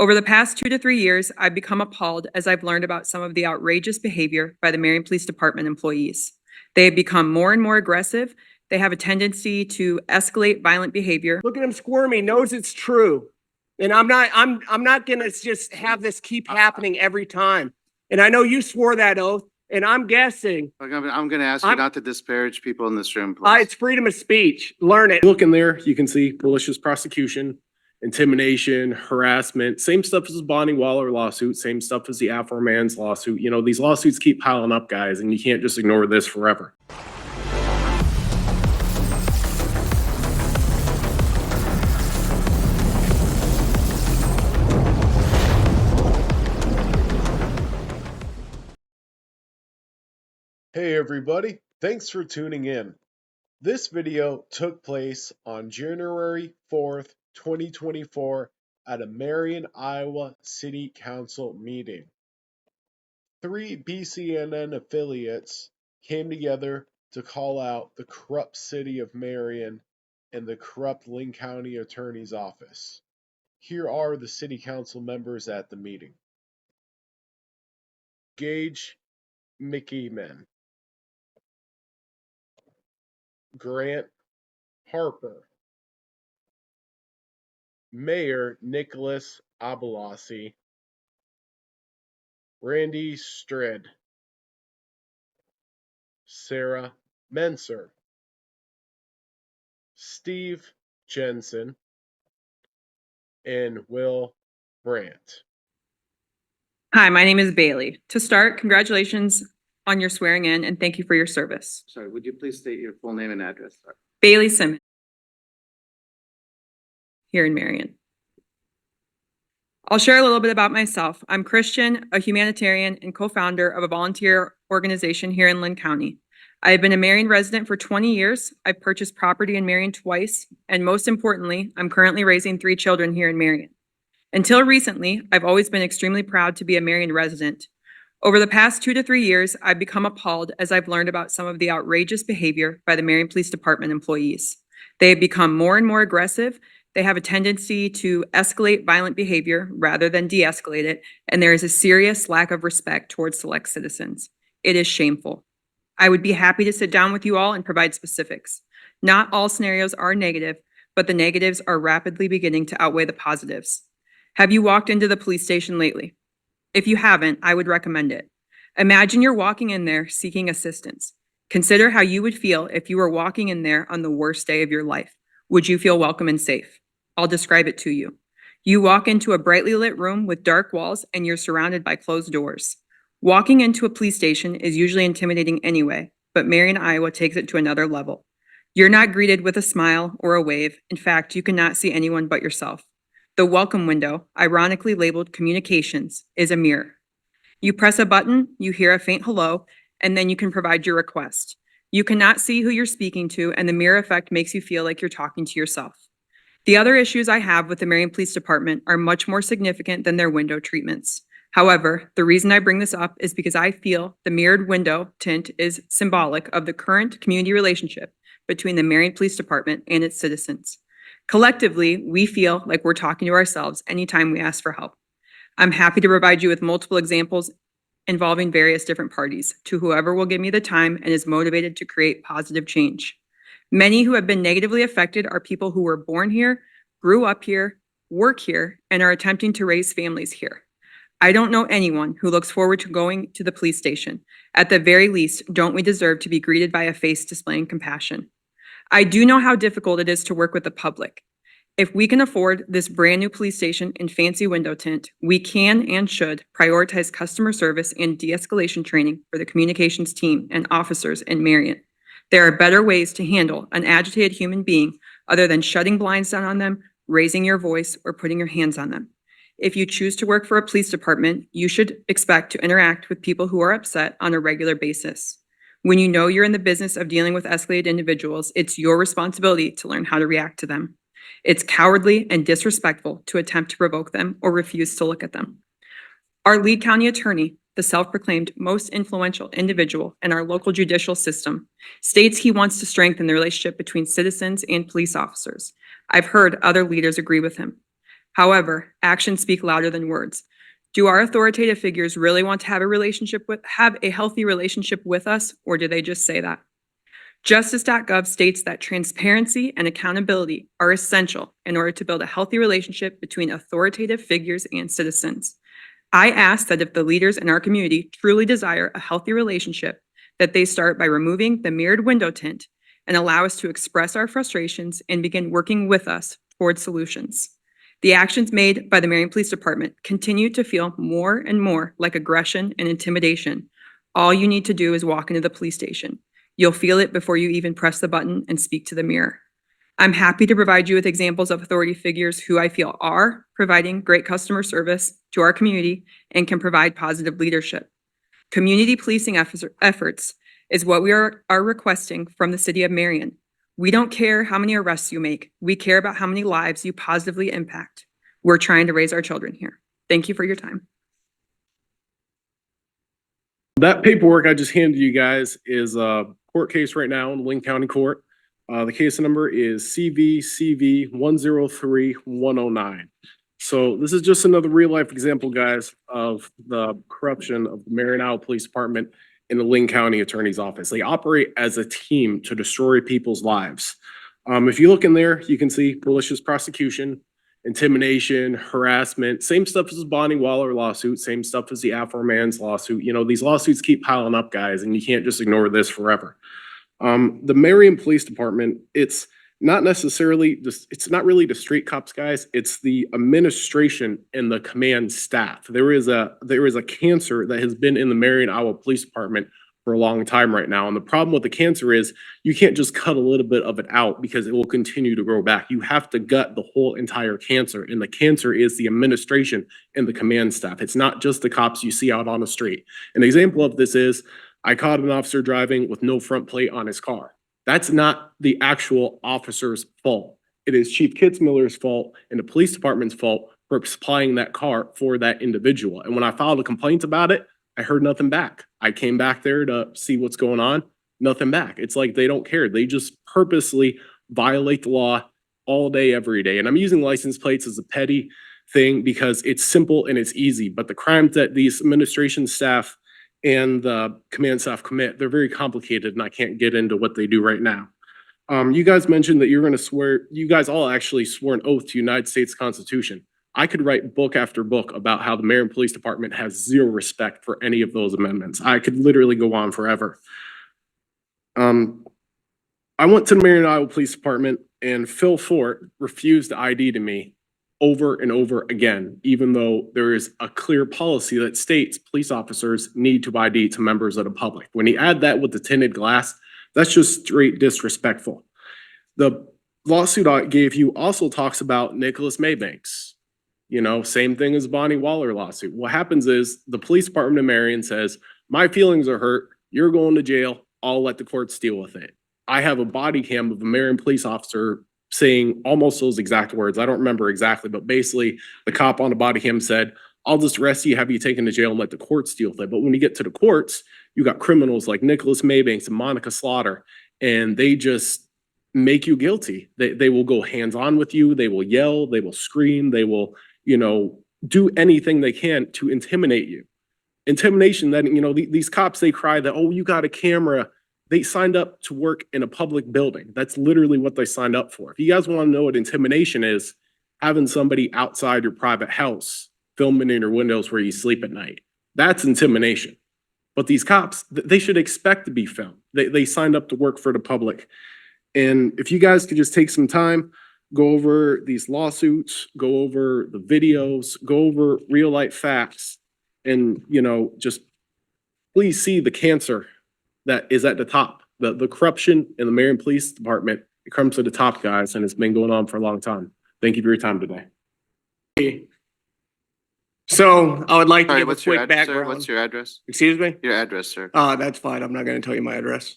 Over the past 2 to 3 years, I've become appalled as I've learned about some of the outrageous behavior by the Marion Police Department employees. They have become more and more aggressive. They have a tendency to escalate violent behavior. Look at him squirming, knows it's true. And I'm not gonna just have this keep happening every time. And I know you swore that oath, and I'm guessing. I'm gonna ask you not to disparage people in this room, please. It's freedom of speech. Learn it. Look in there, you can see malicious prosecution, intimidation, harassment, same stuff as the Bonnie Waller lawsuit, same stuff as the Afro-Man's lawsuit. You know, these lawsuits keep piling up, guys, and you can't just ignore this forever. Hey everybody, thanks for tuning in. This video took place on January 4th, 2024 at a Marion, Iowa City Council meeting. 3 BCNN affiliates came together to call out the corrupt city of Marion and the corrupt Linn County Attorney's Office. Here are the City Council members at the meeting. Gage McEeman, Grant Harper, Mayor Nicholas Abalasi, Randy Strid, Sarah Menser, Steve Jensen, and Will Brandt. Hi, my name is Bailey. To start, congratulations on your swearing in and thank you for your service. Sorry, would you please state your full name and address? Sorry. Bailey Simmons, here in Marion. I'll share a little bit about myself. I'm Christian, a humanitarian, and co-founder of a volunteer organization here in Linn County. I have been a Marion resident for 20 years. I've purchased property in Marion twice, and most importantly, I'm currently raising 3 children here in Marion. Until recently, I've always been extremely proud to be a Marion resident. Over the past 2 to 3 years, I've become appalled as I've learned about some of the outrageous behavior by the Marion Police Department employees. They have become more and more aggressive. They have a tendency to escalate violent behavior rather than de-escalate it, and there is a serious lack of respect towards select citizens. It is shameful. I would be happy to sit down with you all and provide specifics. Not all scenarios are negative, but the negatives are rapidly beginning to outweigh the positives. Have you walked into the police station lately? If you haven't, I would recommend it. Imagine you're walking in there seeking assistance. Consider how you would feel if you were walking in there on the worst day of your life. Would you feel welcome and safe? I'll describe it to you. You walk into a brightly lit room with dark walls and you're surrounded by closed doors. Walking into a police station is usually intimidating anyway, but Marion, Iowa takes it to another level. You're not greeted with a smile or a wave. In fact, you cannot see anyone but yourself. The welcome window, ironically labeled communications, is a mirror. You press a button, you hear a faint hello, and then you can provide your request. You cannot see who you're speaking to, and the mirror effect makes you feel like you're talking to yourself. The other issues I have with the Marion Police Department are much more significant than their window treatments. However, the reason I bring this up is because I feel the mirrored window tint is symbolic of the current community relationship between the Marion Police Department and its citizens. Collectively, we feel like we're talking to ourselves anytime we ask for help. I'm happy to provide you with multiple examples involving various different parties to whoever will give me the time and is motivated to create positive change. Many who have been negatively affected are people who were born here, grew up here, work here, and are attempting to raise families here. I don't know anyone who looks forward to going to the police station. At the very least, don't we deserve to be greeted by a face displaying compassion? I do know how difficult it is to work with the public. If we can afford this brand new police station in fancy window tint, we can and should prioritize customer service and de-escalation training for the communications team and officers in Marion. There are better ways to handle an agitated human being other than shutting blinds down on them, raising your voice, or putting your hands on them. If you choose to work for a police department, you should expect to interact with people who are upset on a regular basis. When you know you're in the business of dealing with escalated individuals, it's your responsibility to learn how to react to them. It's cowardly and disrespectful to attempt to provoke them or refuse to look at them. Our lead county attorney, the self-proclaimed most influential individual in our local judicial system, states he wants to strengthen the relationship between citizens and police officers. I've heard other leaders agree with him. However, actions speak louder than words. Do our authoritative figures really want to have a healthy relationship with us, or do they just say that? Justice.gov states that transparency and accountability are essential in order to build a healthy relationship between authoritative figures and citizens. I ask that if the leaders in our community truly desire a healthy relationship, that they start by removing the mirrored window tint and allow us to express our frustrations and begin working with us towards solutions. The actions made by the Marion Police Department continue to feel more and more like aggression and intimidation. All you need to do is walk into the police station. You'll feel it before you even press the button and speak to the mirror. I'm happy to provide you with examples of authority figures who I feel are providing great customer service to our community and can provide positive leadership. Community policing efforts is what we are requesting from the city of Marion. We don't care how many arrests you make. We care about how many lives you positively impact. We're trying to raise our children here. Thank you for your time. That paperwork I just handed you guys is a court case right now in Linn County Court. The case number is CVCV 103109. So this is just another real life example, guys, of the corruption of the Marion, Iowa Police Department and the Linn County Attorney's Office. They operate as a team to destroy people's lives. If you look in there, you can see malicious prosecution, intimidation, harassment, same stuff as the Bonnie Waller lawsuit, same stuff as the aforementioned lawsuit. You know, these lawsuits keep piling up, guys, and you can't just ignore this forever. The Marion Police Department, it's not necessarily just, it's not really the street cops, guys. It's the administration and the command staff. There is a cancer that has been in the Marion, Iowa Police Department for a long time right now. And the problem with the cancer is you can't just cut a little bit of it out because it will continue to grow back. You have to gut the whole entire cancer. And the cancer is the administration and the command staff. It's not just the cops you see out on the street. An example of this is I caught an officer driving with no front plate on his car. That's not the actual officer's fault. It is Chief Kitzmiller's fault and the police department's fault for supplying that car for that individual. And when I filed a complaint about it, I heard nothing back. I came back there to see what's going on, nothing back. It's like they don't care. They just purposely violate the law all day, every day. And I'm using license plates as a petty thing because it's simple and it's easy. But the crimes that these administration staff and the command staff commit, they're very complicated, and I can't get into what they do right now. You guys mentioned that you're going to swear, you guys all actually swore an oath to the United States Constitution. I could write book after book about how the Marion Police Department has zero respect for any of those amendments. I could literally go on forever. I went to the Marion, Iowa Police Department, and Phil Fort refused to ID to me over and over again, even though there is a clear policy that states police officers need to ID to members of the public. When you add that with the tinted glass, that's just straight disrespectful. The lawsuit I gave you also talks about Nicholas Maybanks. You know, same thing as Bonnie Waller lawsuit. What happens is the police department of Marion says, my feelings are hurt, you're going to jail, I'll let the courts deal with it. I have a body cam of a Marion police officer saying almost those exact words. I don't remember exactly, but basically the cop on the body cam said, I'll just arrest you, have you taken to jail and let the courts deal with it. But when you get to the courts, you got criminals like Nicholas Maybanks and Monica Slaughter, and they just make you guilty. They will go hands-on with you. They will yell, they will scream, they will, you know, do anything they can to intimidate you. Intimidation that, you know, these cops, they cry that, oh, you got a camera. They signed up to work in a public building. That's literally what they signed up for. If you guys want to know what intimidation is, having somebody outside your private house filming in your windows where you sleep at night, that's intimidation. But these cops, they should expect to be filmed. They signed up to work for the public. And if you guys could just take some time, go over these lawsuits, go over the videos, go over real life facts, and, you know, just please see the cancer that is at the top. The corruption in the Marion Police Department, it comes to the top, guys, and it's been going on for a long time. Thank you for your time today. So I would like to Sorry, give a what's your quick address, sir? background. What's your address? Excuse me? Your address, sir. That's fine. I'm not going to tell you my address.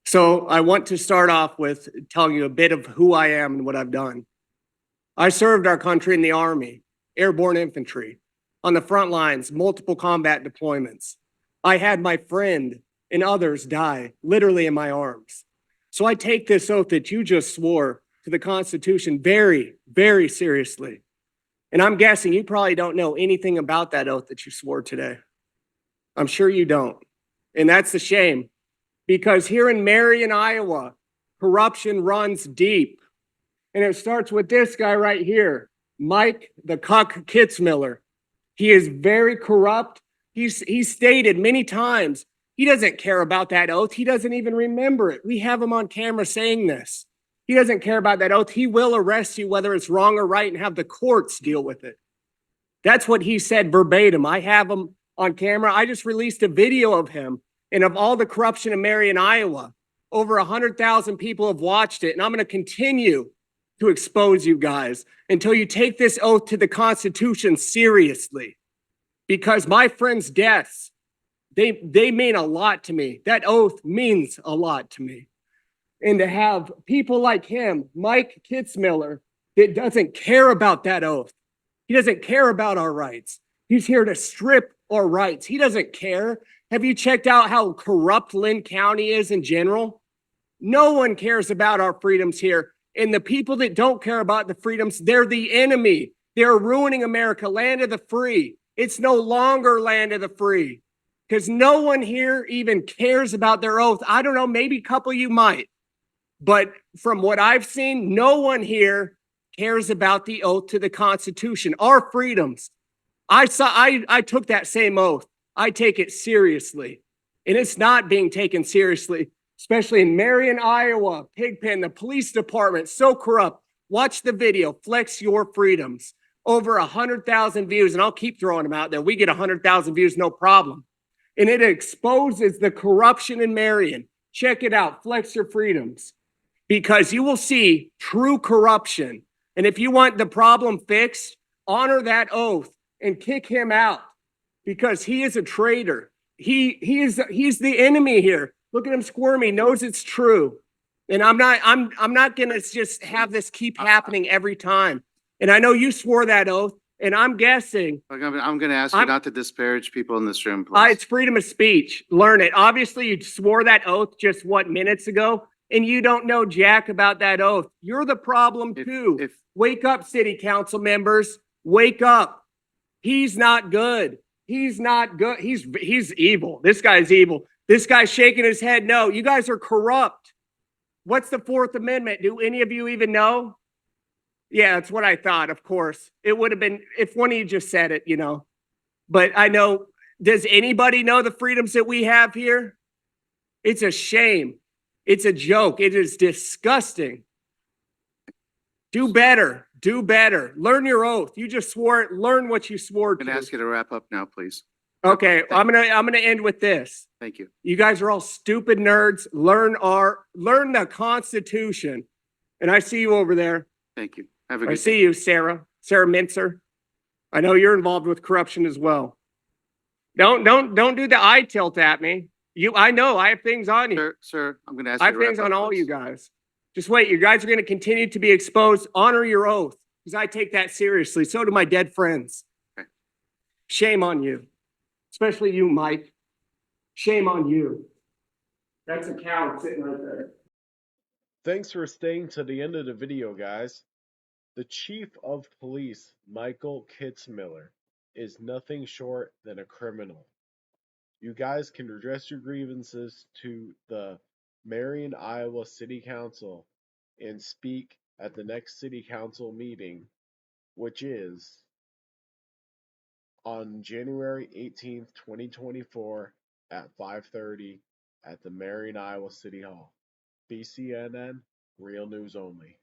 So I want to start off with telling you a bit of who I am and what I've done. I served our country in the Army, airborne infantry, on the front lines, multiple combat deployments. I had my friend and others die literally in my arms. So I take this oath that you just swore to the Constitution very, very seriously. And I'm guessing you probably don't know anything about that oath that you swore today. I'm sure you don't. And that's a shame, because here in Marion, Iowa, corruption runs deep. And it starts with this guy right here, Mike the Cuck Kitzmiller. He is very corrupt. He's stated many times he doesn't care about that oath. He doesn't even remember it. We have him on camera saying this. He doesn't care about that oath. He will arrest you whether it's wrong or right and have the courts deal with it. That's what he said verbatim. I have him on camera. I just released a video of him and of all the corruption in Marion, Iowa. Over 100,000 people have watched it, and I'm going to continue to expose you guys until you take this oath to the Constitution seriously. Because my friends' deaths, they mean a lot to me. That oath means a lot to me. And to have people like him, Mike Kitzmiller, that doesn't care about that oath. He doesn't care about our rights. He's here to strip our rights. He doesn't care. Have you checked out how corrupt Linn County is in general? No one cares about our freedoms here. And the people that don't care about the freedoms, they're the enemy. They're ruining America, land of the free. It's no longer land of the free, because no one here even cares about their oath. I don't know, maybe a couple of you might. But from what I've seen, no one here cares about the oath to the Constitution, our freedoms. I took that same oath. I take it seriously. And it's not being taken seriously, especially in Marion, Iowa, Pigpen, the police department, so corrupt. Watch the video, Flex Your Freedoms. Over 100,000 views, and I'll keep throwing them out there. We get 100,000 views, no problem. And it exposes the corruption in Marion. Check it out, Flex Your Freedoms, because you will see true corruption. And if you want the problem fixed, honor that oath and kick him out, because he is a traitor. He's the enemy here. Look at him squirming, knows it's true. And I'm not gonna just have this keep happening every time. And I know you swore that oath, and I'm guessing I'm gonna ask you not to disparage people in this room, it's please. freedom of speech. Learn it. Obviously, you swore that oath just minutes ago, and you don't know jack about that oath. You're the problem too. Wake up, city council members. Wake up. He's not good. He's not good. He's evil. This guy's evil. This guy's shaking his head. No, you guys are corrupt. What's the Fourth Amendment? Do any of you even know? Yeah, that's what I thought, of course. It would have been if one of you just said it, But I know, does anybody know the freedoms that we have here? It's a shame. It's a joke. It is disgusting. Do better. Do better. Learn your oath. You just swore it. Learn what you swore I'm to. gonna ask you to wrap up now, please. Okay, I'm gonna end with this. Thank you. You guys are all stupid nerds. Learn the Constitution. And I see you over there. Thank you. Have a I good see you, Sarah Mintzer. I know you're involved with corruption as well. Don't do the eye tilt at me. I know I have things on you. Sir, I'm gonna ask I you have to wrap things up, on all please. you guys. Just wait. You guys are going to continue to be exposed. Honor your oath, because I take that seriously. So do my dead friends. Okay. Shame on you, especially you, Mike. Shame on you. That's a coward sitting right there. Thanks for staying to the end of the video, guys. The Chief of Police, Michael Kitzmiller, is nothing short than a criminal. You guys can redress your grievances to the Marion, Iowa City Council and speak at the next City Council meeting, which is on January 18th, 2024 at 5:30 at the Marion, Iowa City Hall. BCNN, real news only.